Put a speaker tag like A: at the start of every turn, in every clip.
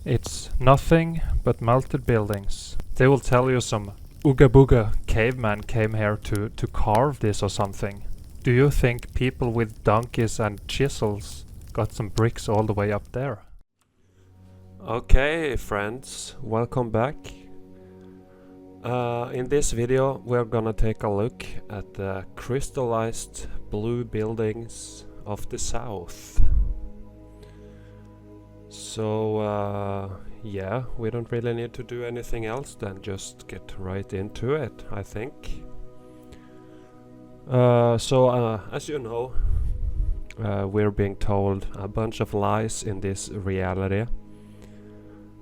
A: It's nothing but melted buildings. They will tell you some ooga booga caveman came here to carve this or something. Do you think people with donkeys and chisels got some bricks all the way up there?
B: Okay, friends, welcome back. In this video we're gonna take a look at the crystallized blue buildings of the south. So yeah, we don't really need to do anything else than just get right into it, I think. As you know, we're being told a bunch of lies in this reality,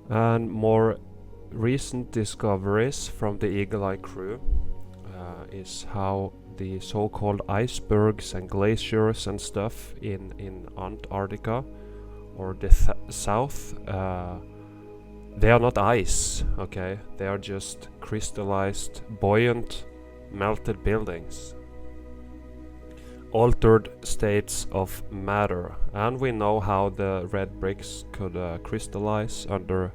B: and more recent discoveries from the Eagle Eye crew is how the so-called icebergs and glaciers and stuff in Antarctica or the south, they are not ice, okay? They are just crystallized, buoyant, melted buildings. Altered states of matter, and we know how the red bricks could crystallize under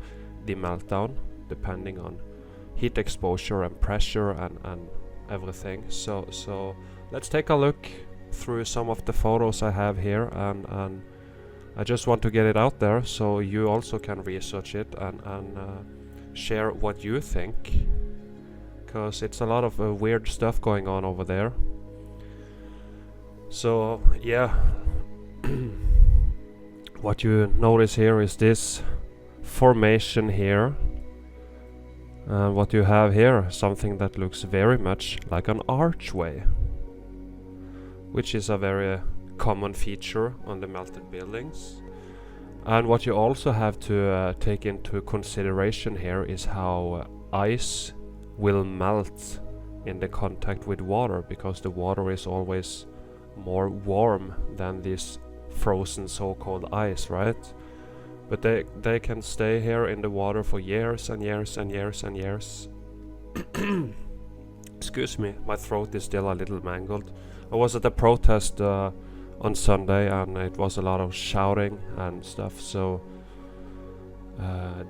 B: the meltdown, depending on heat exposure and pressure and everything. So let's take a look through some of the photos I have here, and I just want to get it out there so you also can research it and share what you think, because it's a lot of weird stuff going on over there. So yeah, what you notice here is this formation here, and what you have here, something that looks very much like an archway, which is a very common feature on the melted buildings. And what you also have to take into consideration here is how ice will melt in the contact with water, because the water is always more warm than this frozen so-called ice, right? But they can stay here in the water for years and years and years and years. Excuse me, my throat is still a little mangled. I was at a protest on Sunday, and it was a lot of shouting and stuff, so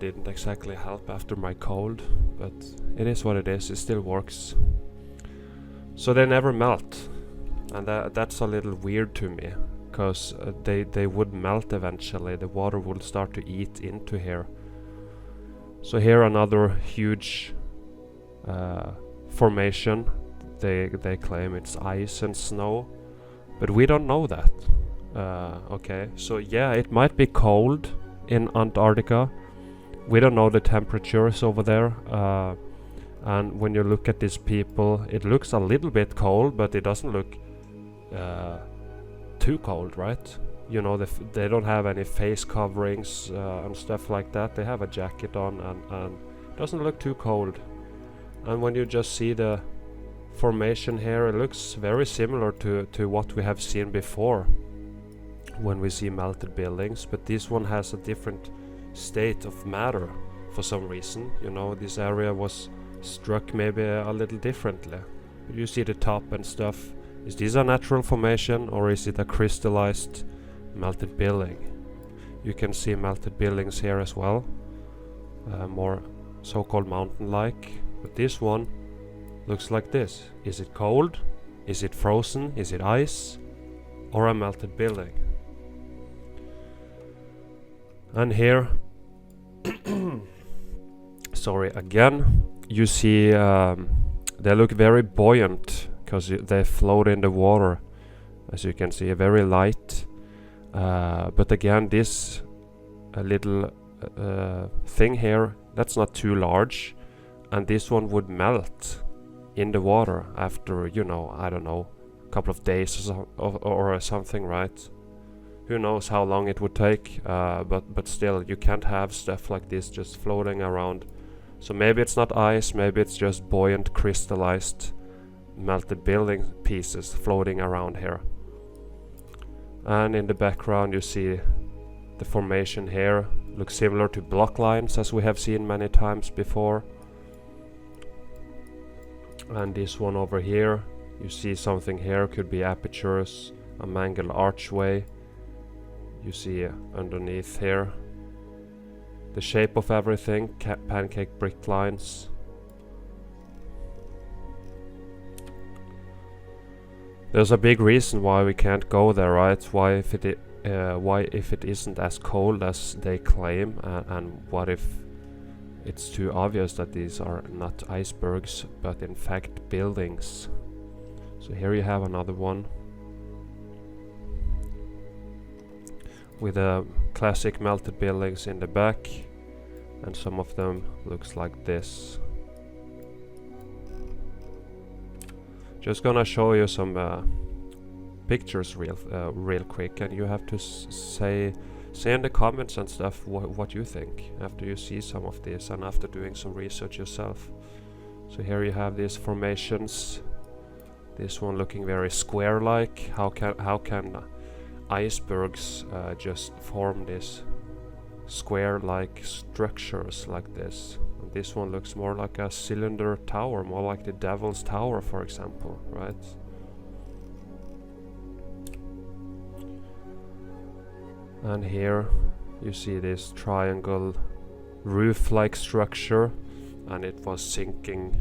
B: didn't exactly help after my cold, but it is what it is. It still works. So they never melt, and that's a little weird to me, because they would melt eventually. The water will start to eat into here. So here another huge formation. They claim it's ice and snow, but we don't know that. Okay, so yeah, it might be cold in Antarctica. We don't know the temperatures over there. And when you look at these people, it looks a little bit cold, but it doesn't look too cold, right? You know, they don't have any face coverings and stuff like that. They have a jacket on, and it doesn't look too cold. And when you just see the formation here, it looks very similar to what we have seen before when we see melted buildings, but this one has a different state of matter for some reason. You know, this area was struck maybe a little differently. You see the top and stuff. Is this a natural formation, or is it a crystallized melted building? You can see melted buildings here as well, more so-called mountain-like, but this one looks like this. Is it cold? Is it frozen? Is it ice? Or a melted building? And here, sorry again, you see they look very buoyant, because they float in the water, as you can see, very light. But again, this little thing here, that's not too large, and this one would melt in the water after, you know, I don't know, a couple of days or something, right? Who knows how long it would take, but still, you can't have stuff like this just floating around. So maybe it's not ice, maybe it's just buoyant, crystallized, melted building pieces floating around here. And in the background you see the formation here, looks similar to block lines as we have seen many times before. And this one over here, you see something here, could be apertures, a mangled archway. You see underneath here the shape of everything, pancake brick lines. There's a big reason why we can't go there, right? Why if it isn't as cold as they claim, and what if it's too obvious that these are not icebergs but in fact buildings? So here you have another one with classic melted buildings in the back, and some of them looks like this. Just gonna show you some pictures real quick, and you have to say in the comments and stuff what you think after you see some of this and after doing some research yourself. So here you have these formations. This one looking very square-like. How can icebergs just form these square-like structures like this? And this one looks more like a cylinder tower, more like the Devil's Tower, for example, right? And here you see this triangle roof-like structure, and it was sinking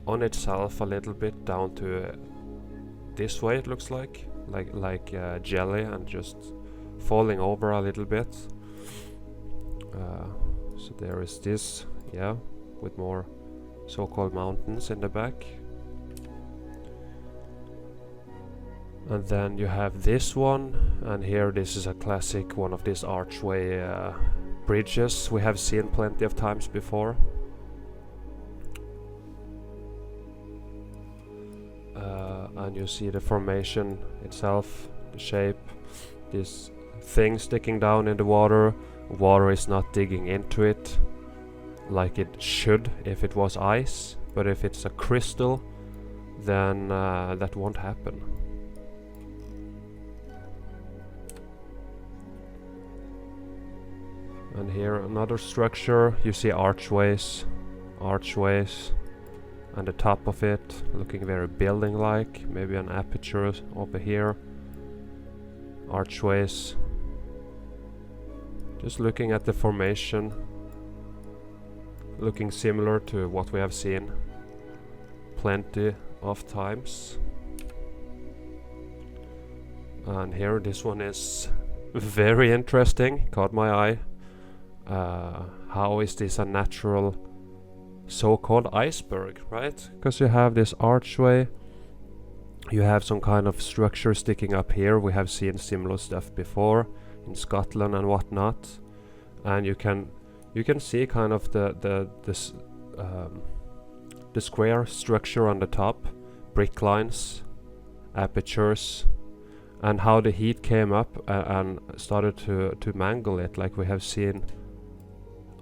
B: on itself a little bit down to this way, it looks like jelly, and just falling over a little bit. So there is this, yeah, with more so-called mountains in the back. And then you have this one, and here this is a classic one of these archway bridges we have seen plenty of times before. And you see the formation itself, the shape, this thing sticking down in the water. Water is not digging into it like it should if it was ice, but if it's a crystal, then that won't happen. And here another structure, you see archways, and the top of it looking very building-like, maybe an aperture over here, archways. Just looking at the formation, looking similar to what we have seen plenty of times. And here this one is very interesting, caught my eye. How is this a natural so-called iceberg, right? Because you have this archway, you have some kind of structure sticking up here. We have seen similar stuff before in Scotland and whatnot, and you can see kind of the square structure on the top, brick lines, apertures, and how the heat came up and started to mangle it, like we have seen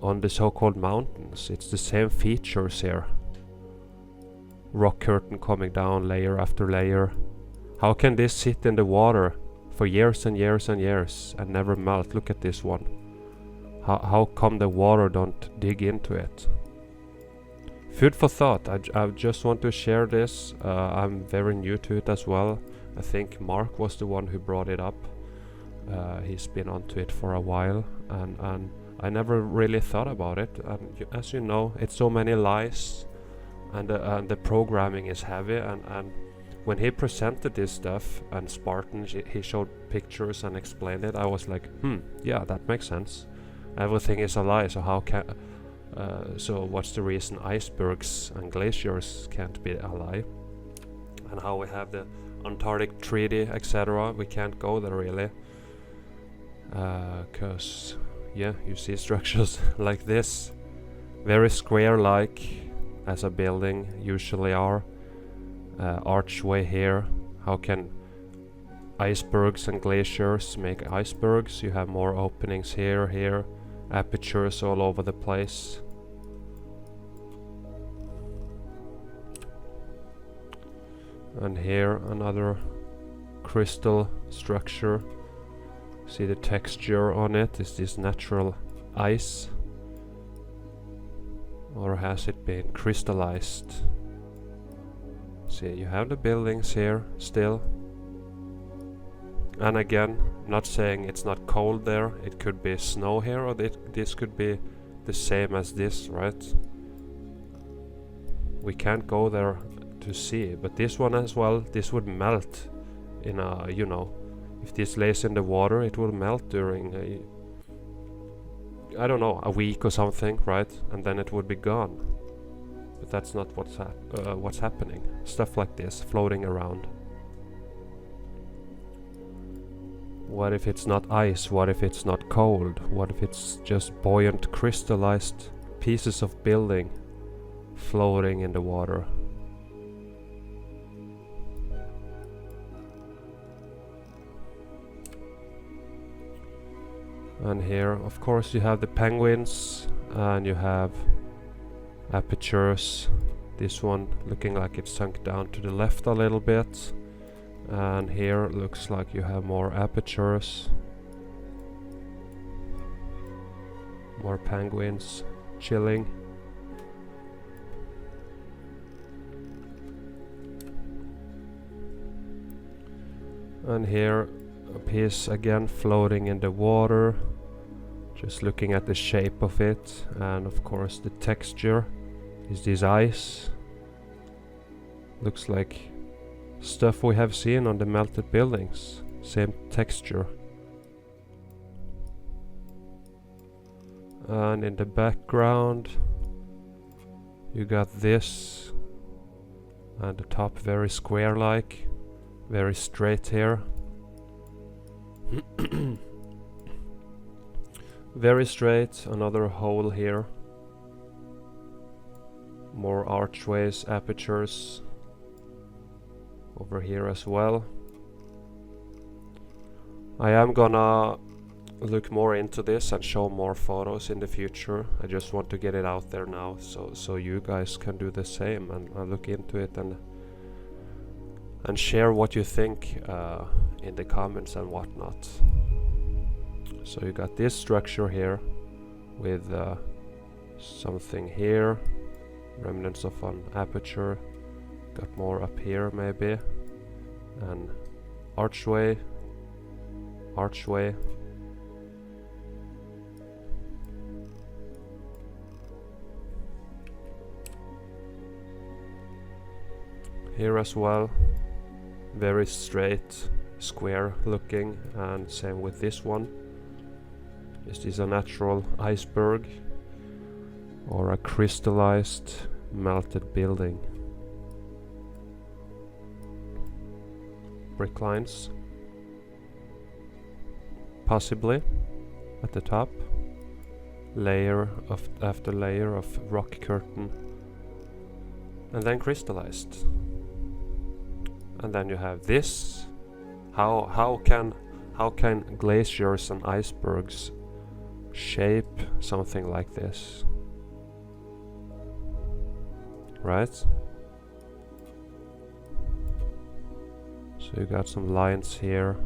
B: on the so-called mountains. It's the same features here. Rock curtain coming down layer after layer. How can this sit in the water for years and years and years and never melt? Look at this one. How come the water don't dig into it? Food for thought. I just want to share this. I'm very new to it as well. I think Mark was the one who brought it up. He's been onto it for a while, and I never really thought about it. And as you know, it's so many lies, and the programming is heavy. And when he presented this stuff and Spartan, he showed pictures and explained it, I was like, yeah, that makes sense. Everything is a lie. So how can? So what's the reason icebergs and glaciers can't be a lie? And how we have the Antarctic Treaty, etc. We can't go there really, because yeah, you see structures like this, very square-like, as a building usually are. Archway here. How can icebergs and glaciers make icebergs? You have more openings here, apertures all over the place. And here another crystal structure. See the texture on it. Is this natural ice, or has it been crystallized? See, you have the buildings here still. And again, not saying it's not cold there, it could be snow here, or this could be the same as this, right? We can't go there to see, but this one as well, this would melt in a, you know, if this lays in the water, it will melt during a, I don't know, a week or something, right? And then it would be gone. But that's not what's happening. Stuff like this floating around. What if it's not ice? What if it's not cold? What if it's just buoyant, crystallized pieces of building floating in the water? And here, of course, you have the penguins, and you have apertures. This one looking like it's sunk down to the left a little bit. And here looks like you have more apertures. More penguins chilling. And here a piece again floating in the water. Just looking at the shape of it, and of course the texture is this ice. Looks like stuff we have seen on the melted buildings. Same texture. And in the background you got this, and the top very square-like, very straight here. Very straight, another hole here. More archways, apertures over here as well. I am gonna look more into this and show more photos in the future. I just want to get it out there now, so you guys can do the same and look into it and share what you think in the comments and whatnot. So you got this structure here with something here, remnants of an aperture. Got more up here maybe, and archway. Here as well, very straight, square looking, and same with this one. Is this a natural iceberg or a crystallized melted building? Brick lines, possibly at the top. Layer after layer of rock curtain, and then crystallized. And then you have this. How can glaciers and icebergs shape something like this? Right? So you got some lines here.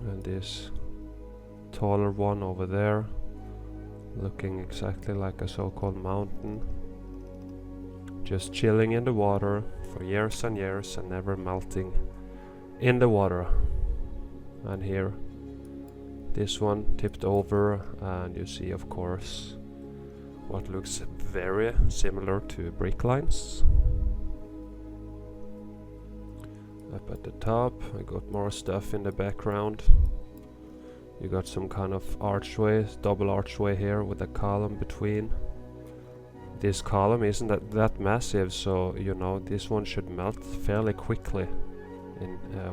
B: And this taller one over there, looking exactly like a so-called mountain. Just chilling in the water for years and years and never melting in the water. And here, this one tipped over, and you see of course what looks very similar to brick lines. Up at the top, I got more stuff in the background. You got some kind of archway, double archway here with a column between. This column isn't that massive, so you know this one should melt fairly quickly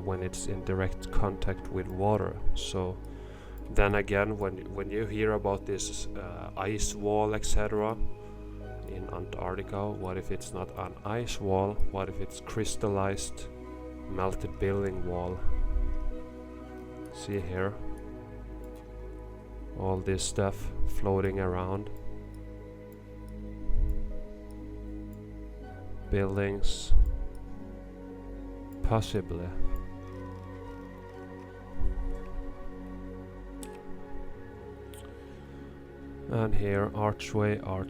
B: when it's in direct contact with water. So then again, when you hear about this ice wall, etc., in Antarctica, what if it's not an ice wall? What if it's crystallized melted building wall? See here, all this stuff floating around. Buildings, possibly. And here, archway. And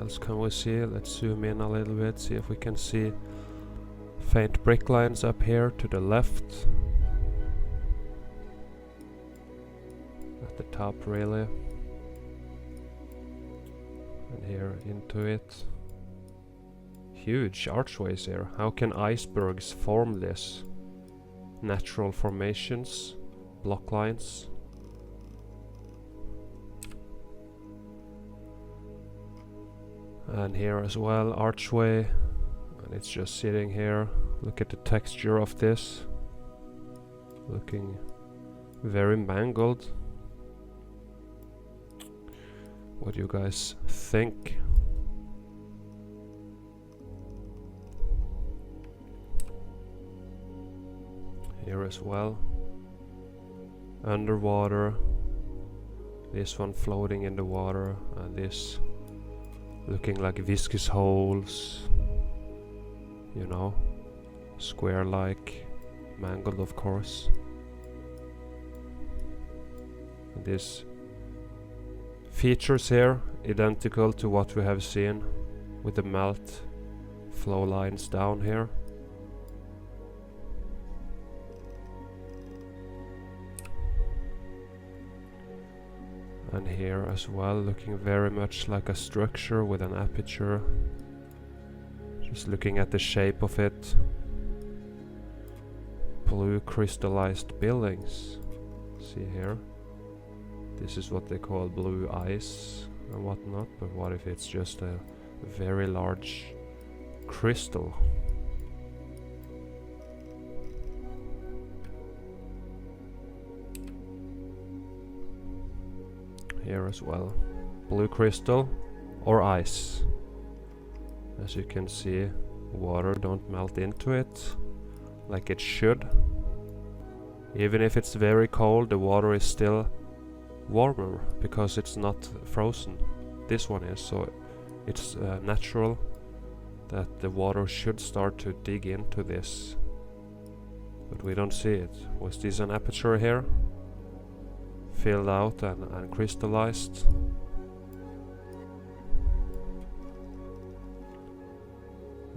B: else can we see? Let's zoom in a little bit, see if we can see faint brick lines up here to the left. At the top really. And here into it. Huge archways here. How can icebergs form this? Natural formations, block lines. And here as well, archway. And it's just sitting here. Look at the texture of this. Looking very mangled. What do you guys think? Here as well. Underwater. This one floating in the water. And this looking like viscous holes. You know. Square-like. Mangled, of course. And this features here identical to what we have seen with the melt flow lines down here. And here as well, looking very much like a structure with an aperture. Just looking at the shape of it. Blue crystallized buildings. See here. This is what they call blue ice and whatnot, but what if it's just a very large crystal? Here as well. Blue crystal or ice. As you can see, water don't melt into it like it should. Even if it's very cold, the water is still warmer because it's not frozen. This one is, so it's natural that the water should start to dig into this, but we don't see it. Was this an aperture here? Filled out and crystallized.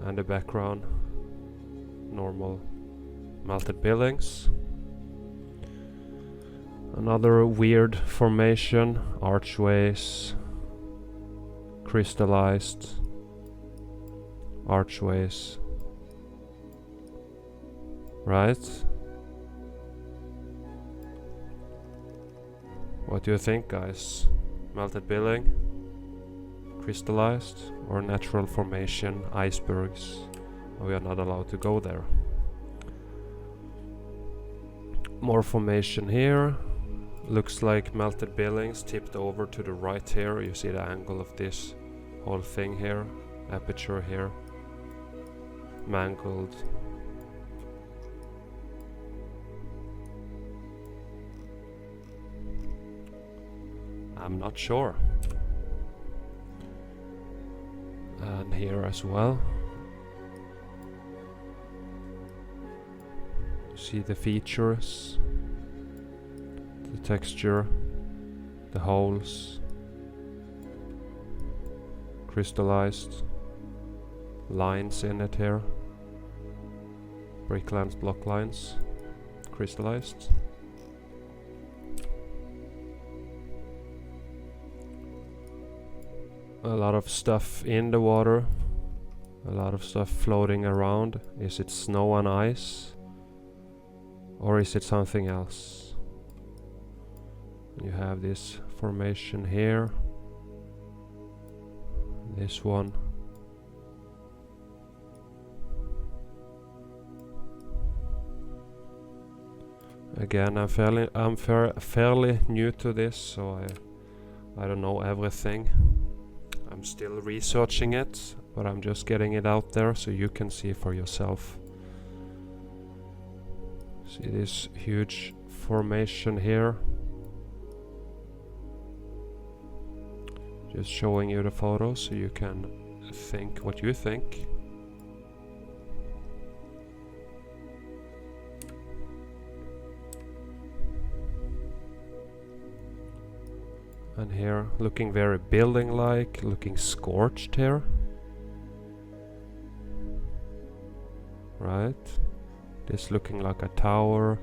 B: And the background, normal melted buildings. Another weird formation, archways, crystallized, archways, right? What do you think, guys? Melted building, crystallized, or natural formation, icebergs? We are not allowed to go there. More formation here. Looks like melted buildings tipped over to the right here. You see the angle of this whole thing here. Aperture here. Mangled. I'm not sure. And here as well. You see the features. The texture, the holes, crystallized, lines in it here, brick lines, block lines, crystallized. A lot of stuff in the water, a lot of stuff floating around. Is it snow and ice, or is it something else? You have this formation here, this one, again I'm fairly new to this, so I don't know everything. I'm still researching it, but I'm just getting it out there so you can see for yourself. See this huge formation here. Just showing you the photos so you can think what you think. And here, looking very building-like, looking scorched here. Right. This looking like a tower.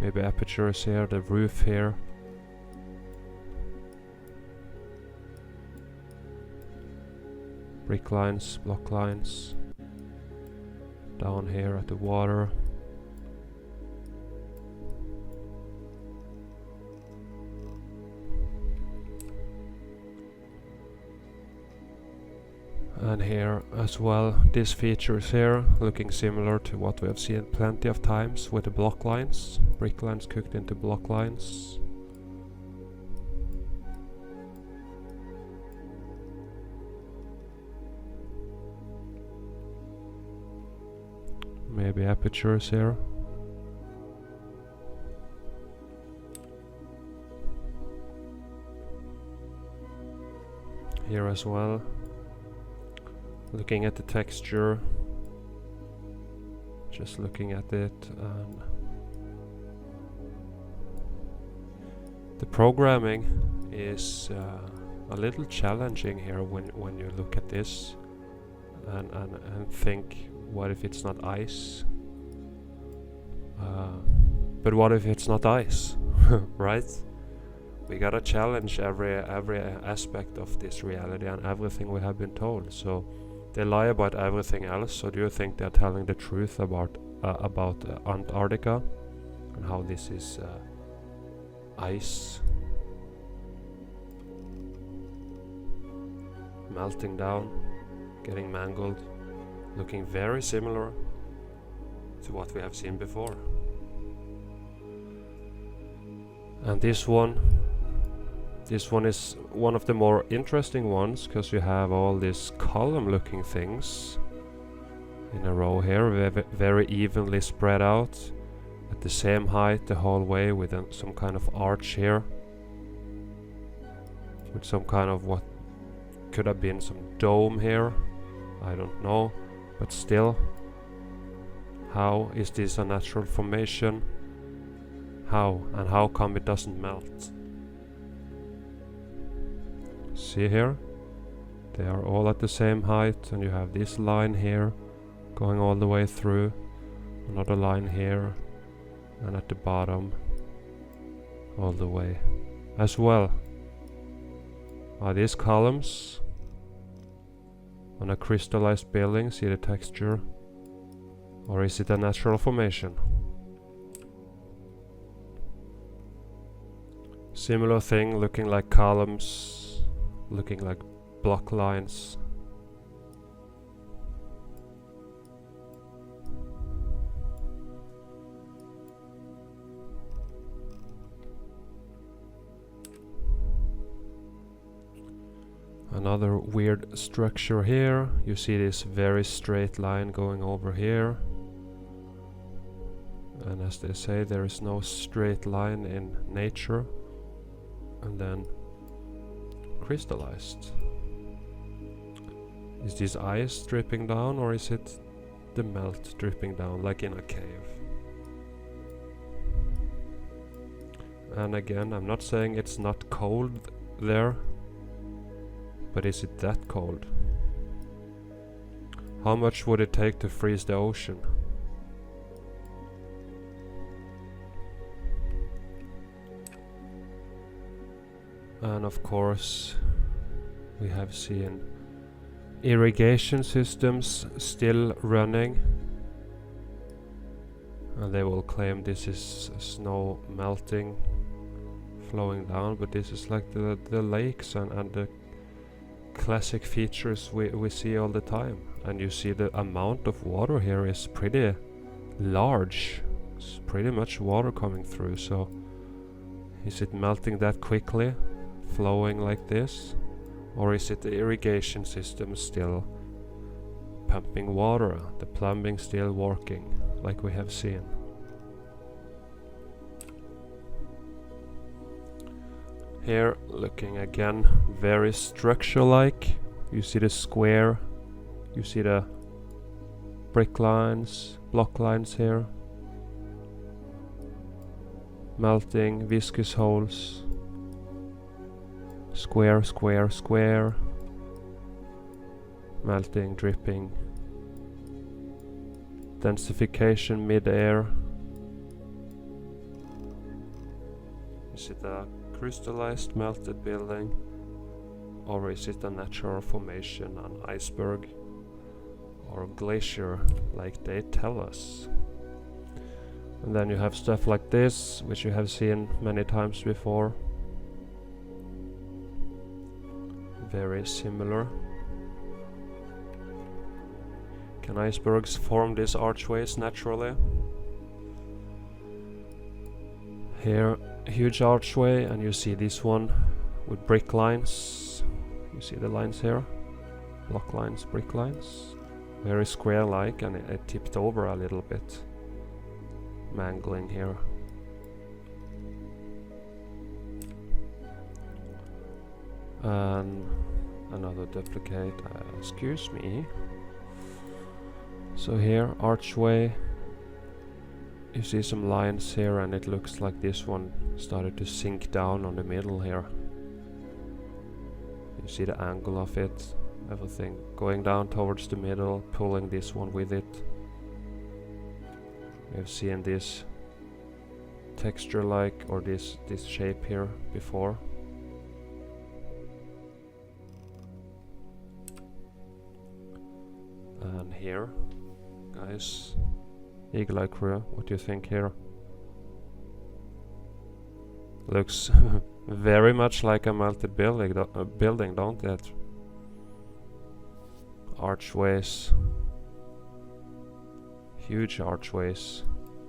B: Maybe apertures here, the roof here. Brick lines, block lines. Down here at the water. And here as well, these features here looking similar to what we have seen plenty of times with the block lines. Brick lines cooked into block lines. Maybe apertures here. Here as well. Looking at the texture, just looking at it, and the programming is a little challenging here when you look at this and think, what if it's not ice? But what if it's not ice, right? We gotta challenge every aspect of this reality and everything we have been told. So they lie about everything else. So do you think they're telling the truth about Antarctica and how this is ice melting down, getting mangled, looking very similar to what we have seen before? And this one is one of the more interesting ones, because you have all these column looking things in a row here, very evenly spread out at the same height the whole way, with some kind of arch here, with some kind of what could have been some dome here, I don't know, but still, how is this a natural formation? How, and how come it doesn't melt? See here, they are all at the same height, and you have this line here going all the way through, another line here, and at the bottom all the way as well. Are these columns on a crystallized building? See the texture? Or is it a natural formation? Similar thing, looking like columns, looking like block lines. Another weird structure here. You see this very straight line going over here. And as they say, there is no straight line in nature. And then crystallized. Is this ice dripping down, or is it the melt dripping down like in a cave? And again, I'm not saying it's not cold there, but is it that cold? How much would it take to freeze the ocean? And of course, we have seen irrigation systems still running, and they will claim this is snow melting, flowing down, but this is like the lakes and the classic features we see all the time. And you see the amount of water here is pretty large. It's pretty much water coming through. So is it melting that quickly, flowing like this, or is it the irrigation system still pumping water, the plumbing still working like we have seen? Here, looking again very structure-like. You see the square, you see the brick lines, block lines here, melting, viscous holes, Square, square, square. Melting, dripping. Densification mid-air. Is it a crystallized melted building? Or is it a natural formation, an iceberg? Or glacier, like they tell us? And then you have stuff like this, which you have seen many times before. Very similar. Can icebergs form these archways naturally? Here, huge archway, and you see this one with brick lines. You see the lines here? Block lines, brick lines. Very square-like, and it tipped over a little bit. Mangling here. And another duplicate, excuse me. So here, archway. You see some lines here, and it looks like this one started to sink down on the middle here. You see the angle of it, everything going down towards the middle, pulling this one with it. We've seen this texture like, or this shape here before. And here, guys, Eagle Eye Crew, what do you think here? Looks very much like a melted building, don't it? Archways, huge archways.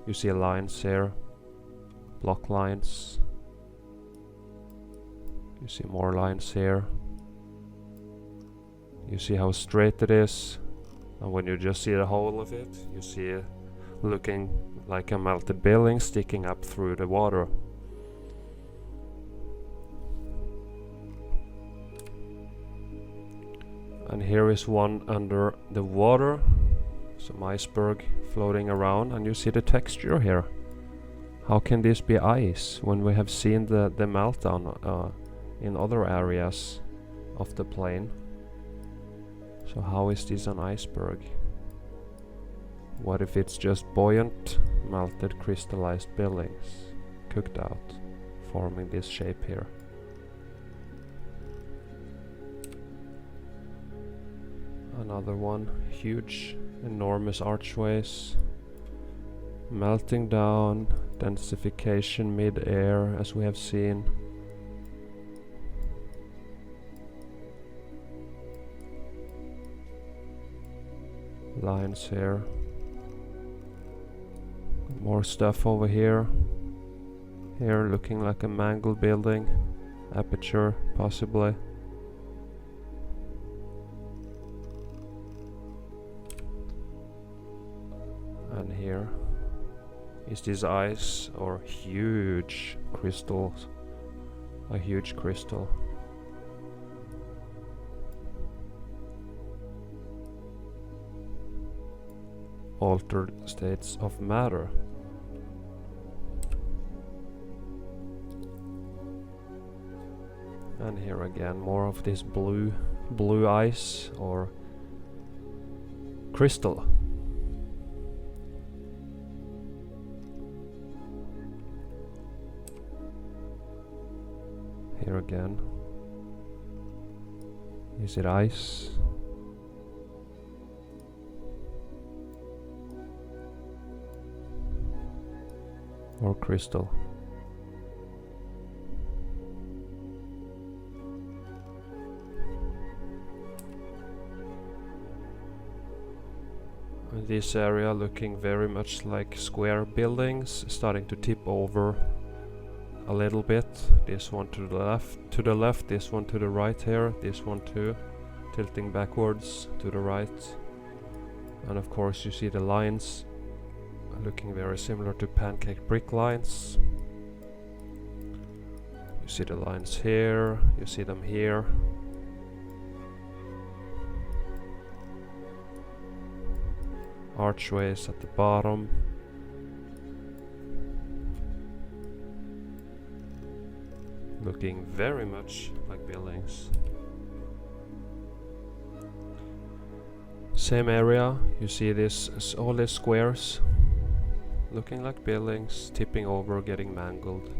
B: You see lines here, block lines. You see more lines here. You see how straight it is. And when you just see the whole of it, you see it looking like a melted building sticking up through the water. And here is one under the water, some iceberg floating around, and you see the texture here. How can this be ice when we have seen the meltdown in other areas of the plane? So how is this an iceberg? What if it's just buoyant, melted, crystallized buildings, cooked out, forming this shape here? Another one, huge, enormous archways, melting down, densification mid-air, as we have seen. Lines here. More stuff over here. Here looking like a mangled building. Aperture, possibly. And here is this ice or huge crystals. A huge crystal. Altered states of matter. And here again more of this blue ice or crystal. Here again. Is it ice? Or crystal? This area looking very much like square buildings, starting to tip over a little bit. This one to the left, this one to the right here, this one too, tilting backwards to the right. And of course you see the lines looking very similar to pancake brick lines. You see the lines here, you see them here. Archways at the bottom. looking very much like buildings. Same area, you see this, all these squares looking like buildings, tipping over, getting mangled.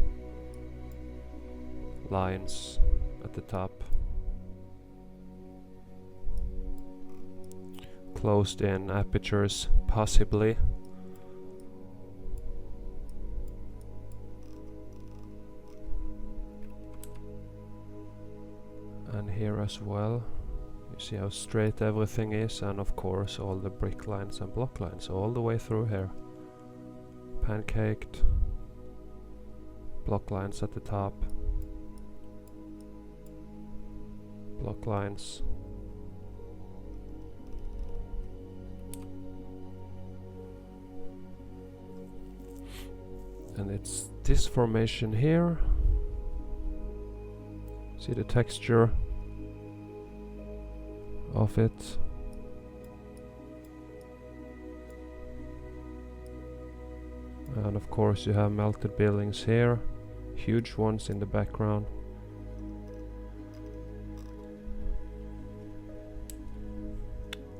B: Lines at the top. Closed in apertures, possibly. And here as well. You see how straight everything is, and of course all the brick lines and block lines all the way through here. Pancaked. Block lines at the top. Block lines. And it's this formation here. See the texture of it. And of course you have melted buildings here, huge ones in the background.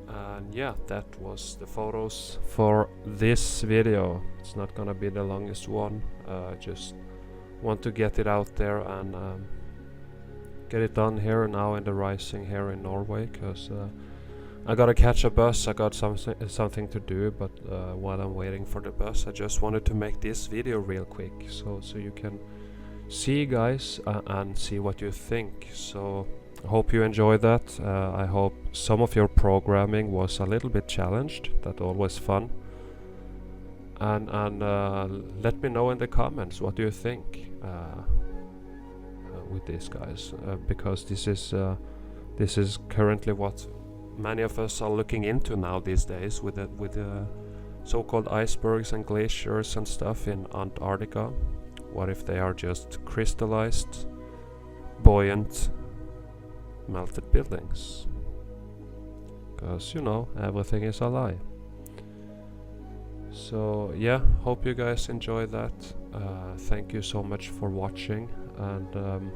B: And yeah, that was the photos for this video. It's not gonna be the longest one. Just want to get it out there and get it done here now in the rising here in Norway, because I gotta catch a bus. I got something to do, but while I'm waiting for the bus, I just wanted to make this video real quick, so you can see, guys, and see what you think. So I hope you enjoyed that. I hope some of your programming was a little bit challenged. That's always fun. And let me know in the comments what do you think with these guys, because this is currently what many of us are looking into now these days, with the so-called icebergs and glaciers and stuff in Antarctica. What if they are just crystallized, buoyant, melted buildings? Because, you know, everything is a lie. So yeah, hope you guys enjoy that. Thank you so much for watching, and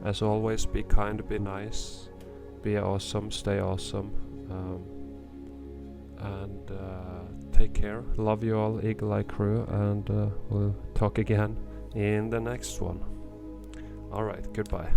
B: as always, be kind, be nice, be awesome, stay awesome, and take care. Love you all, Eagle Eye Crew, and we'll talk again in the next one. Alright, goodbye.